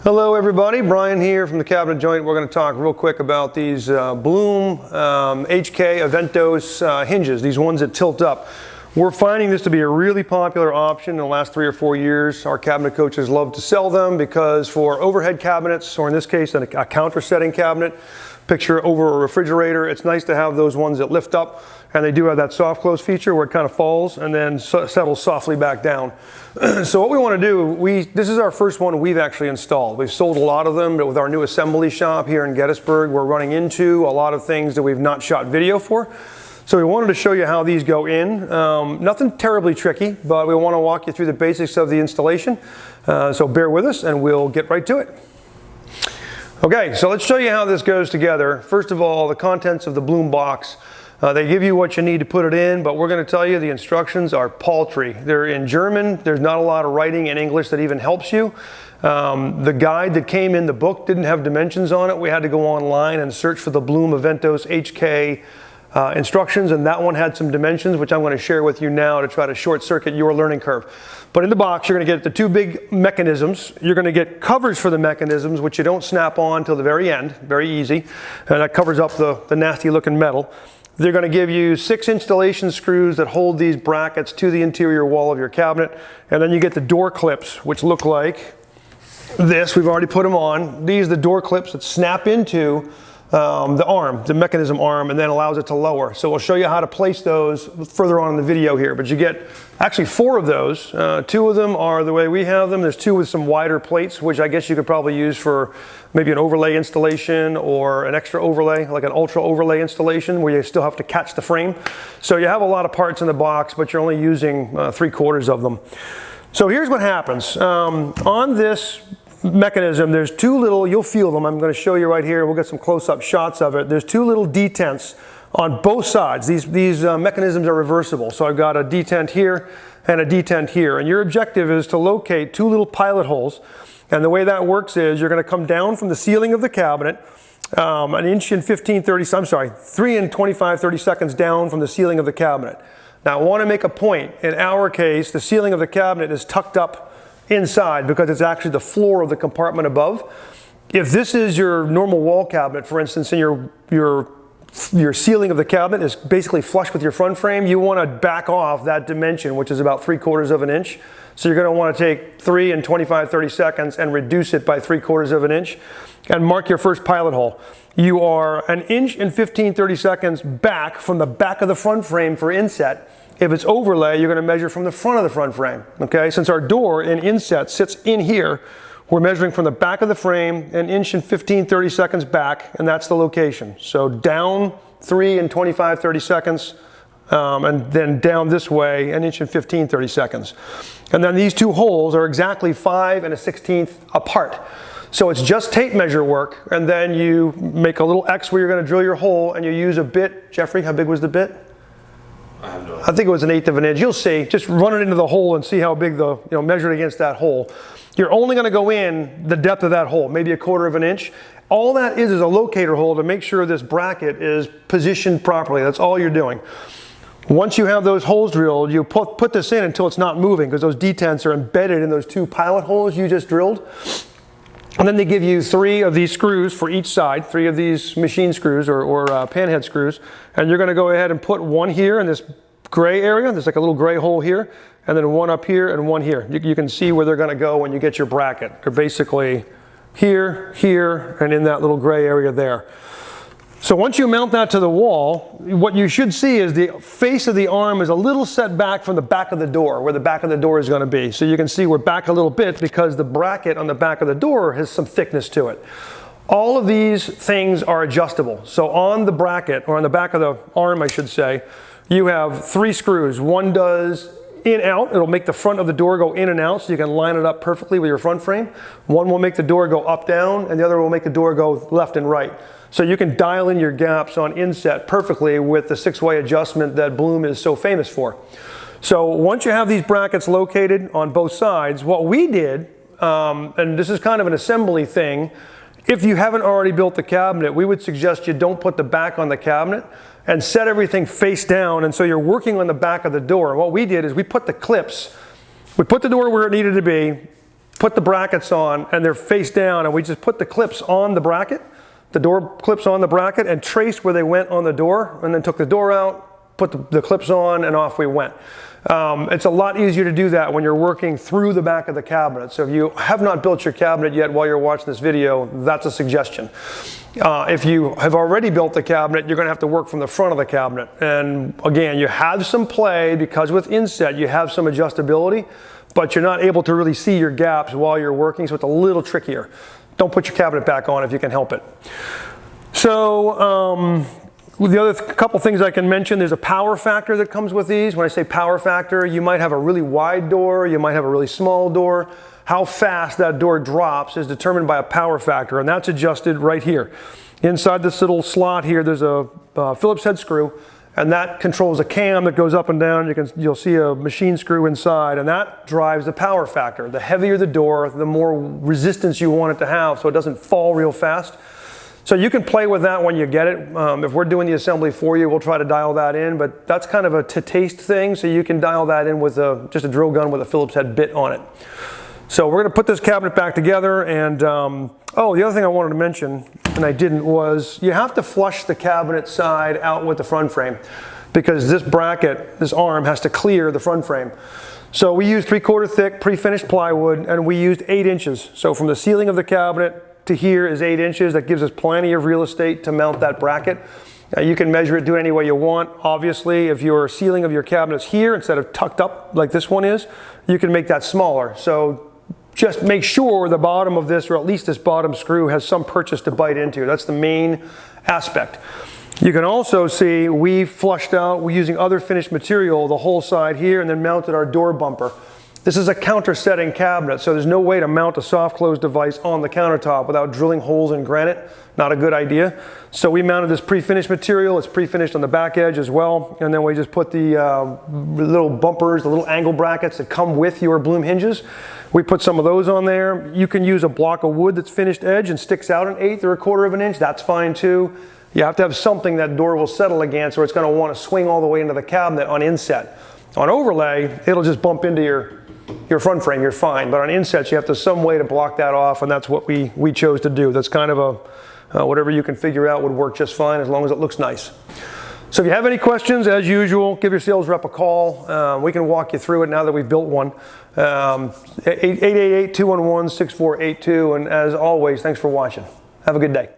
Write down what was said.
Hello everybody, Brian here from the Cabinet Joint. We're going to talk real quick about these Blum HK Aventos hinges, these ones that tilt up. We're finding this to be a really popular option in the last 3 or 4 years. Our cabinet coaches love to sell them because for overhead cabinets, or in this case a counter setting cabinet, picture over a refrigerator, it's nice to have those ones that lift up, and they do have that soft close feature where it kind of falls and then settles softly back down. So what we want to do, this is our first one we've actually installed. We've sold a lot of them, but with our new assembly shop here in Gettysburg, we're running into a lot of things that we've not shot video for. So we wanted to show you how these go in. Nothing terribly tricky, but we want to walk you through the basics of the installation. So bear with us and we'll get right to it. Okay, so let's show you how this goes together. First of all, the contents of the Blum box. They give you what you need to put it in, but we're going to tell you the instructions are paltry. They're in German. There's not a lot of writing in English that even helps you. The guide that came in the book didn't have dimensions on it. We had to go online and search for the Blum Aventos HK instructions, and that one had some dimensions, which I'm going to share with you now to try to short circuit your learning curve. But in the box, you're going to get the two big mechanisms. You're going to get covers for the mechanisms, which you don't snap on till the very end. Very easy. And that covers up the nasty looking metal. They're going to give you 6 installation screws that hold these brackets to the interior wall of your cabinet. And then you get the door clips, which look like this. We've already put them on. These are the door clips that snap into the arm, the mechanism arm, and then allows it to lower. So we'll show you how to place those further on in the video here. But you get actually 4 of those. 2 of them are the way we have them. There's 2 with some wider plates, which I guess you could probably use for maybe an overlay installation or an extra overlay, like an ultra overlay installation where you still have to catch the frame. So you have a lot of parts in the box, but you're only using 3/4 of them. So here's what happens. On this mechanism, there's 2 little, you'll feel them, I'm going to show you right here, we'll get some close-up shots of it. There's 2 little detents on both sides. These mechanisms are reversible, so I've got a detent here and a detent here, and your objective is to locate 2 little pilot holes, and the way that works is you're going to come down from the ceiling of the cabinet 1 inch and 3 and 25, 30 seconds down from the ceiling of the cabinet. Now I want to make a point. In our case, the ceiling of the cabinet is tucked up inside because it's actually the floor of the compartment above. If this is your normal wall cabinet, for instance, and your ceiling of the cabinet is basically flush with your front frame, you want to back off that dimension, which is about 3/4 of an inch. So you're going to want to take 3 and 25, 30 seconds and reduce it by 3/4 of an inch and mark your first pilot hole. You are 1 inch and 15, 30 seconds back from the back of the front frame for inset. If it's overlay, you're going to measure from the front of the front frame. Okay, since our door in inset sits in here, we're measuring from the back of the frame 1 inch and 15, 30 seconds back, and that's the location. So down 3 and 25, 30 seconds, and then down this way 1 inch and 15, 30 seconds. And then these 2 holes are exactly 5 1/16 apart. So it's just tape measure work, and then you make a little X where you're going to drill your hole, and you use a bit. Jeffrey, how big was the bit? I think it was 1/8 of an inch. You'll see. Just run it into the hole and see how big measure it against that hole. You're only going to go in the depth of that hole, maybe 1/4 of an inch. All that is a locator hole to make sure this bracket is positioned properly. That's all you're doing. Once you have those holes drilled, you put this in until it's not moving because those detents are embedded in those 2 pilot holes you just drilled. And then they give you 3 of these screws for each side, 3 of these machine screws or panhead screws. And you're going to go ahead and put 1 here in this gray area. There's like a little gray hole here, and then 1 up here and 1 here. You can see where they're going to go when you get your bracket. They're basically here, here, and in that little gray area there. So once you mount that to the wall, what you should see is the face of the arm is a little set back from the back of the door, where the back of the door is going to be. So you can see we're back a little bit because the bracket on the back of the door has some thickness to it. All of these things are adjustable. So on the bracket, or on the back of the arm I should say, you have 3 screws. 1 does in, out. It'll make the front of the door go in and out so you can line it up perfectly with your front frame. 1 will make the door go up, down, and the other will make the door go left and right. So you can dial in your gaps on inset perfectly with the 6-way adjustment that Blum is so famous for. So once you have these brackets located on both sides, what we did, and this is kind of an assembly thing, if you haven't already built the cabinet, we would suggest you don't put the back on the cabinet and set everything face down, and so you're working on the back of the door. What we did is we put the clips, we put the door where it needed to be, put the brackets on, and they're face down, and we just put the clips on the bracket, the door clips on the bracket, and traced where they went on the door, and then took the door out, put the clips on, and off we went. It's a lot easier to do that when you're working through the back of the cabinet. So if you have not built your cabinet yet while you're watching this video, that's a suggestion. If you have already built the cabinet, you're going to have to work from the front of the cabinet. And again, you have some play because with Inset you have some adjustability, but you're not able to really see your gaps while you're working, so it's a little trickier. Don't put your cabinet back on if you can help it. So the other couple things I can mention, there's a power factor that comes with these. When I say power factor, you might have a really wide door, you might have a really small door. How fast that door drops is determined by a power factor, and that's adjusted right here. Inside this little slot here, there's a Phillips head screw, and that controls a cam that goes up and down. You'll see a machine screw inside, and that drives the power factor. The heavier the door, the more resistance you want it to have so it doesn't fall real fast. So you can play with that when you get it. If we're doing the assembly for you, we'll try to dial that in, but that's kind of a to-taste thing, so you can dial that in with just a drill gun with a Phillips head bit on it. So we're going to put this cabinet back together, and oh, the other thing I wanted to mention, and I didn't, was you have to flush the cabinet side out with the front frame because this bracket, this arm, has to clear the front frame. So we used 3/4 thick pre-finished plywood, and we used 8 inches. So from the ceiling of the cabinet to here is 8 inches. That gives us plenty of real estate to mount that bracket. You can measure it, do it any way you want. Obviously, if your ceiling of your cabinet's here instead of tucked up like this one is, you can make that smaller. So just make sure the bottom of this, or at least this bottom screw, has some purchase to bite into. That's the main aspect. You can also see we flushed out, we're using other finished material, the whole side here, and then mounted our door bumper. This is a counter setting cabinet, so there's no way to mount a soft close device on the countertop without drilling holes in granite. Not a good idea. So we mounted this pre-finished material. It's pre-finished on the back edge as well. And then we just put the little bumpers, the little angle brackets that come with your Blum hinges. We put some of those on there. You can use a block of wood that's finished edge and sticks out 1/8 or 1/4 of an inch. That's fine too. You have to have something that door will settle against, or it's going to want to swing all the way into the cabinet on Inset. On overlay, it'll just bump into your front frame, you're fine. But on Insets, you have to some way to block that off, and that's what we chose to do. That's kind of a, whatever you can figure out would work just fine as long as it looks nice. So if you have any questions, as usual, give your sales rep a call. We can walk you through it now that we've built one. 888-211-6482, and as always, thanks for watching. Have a good day.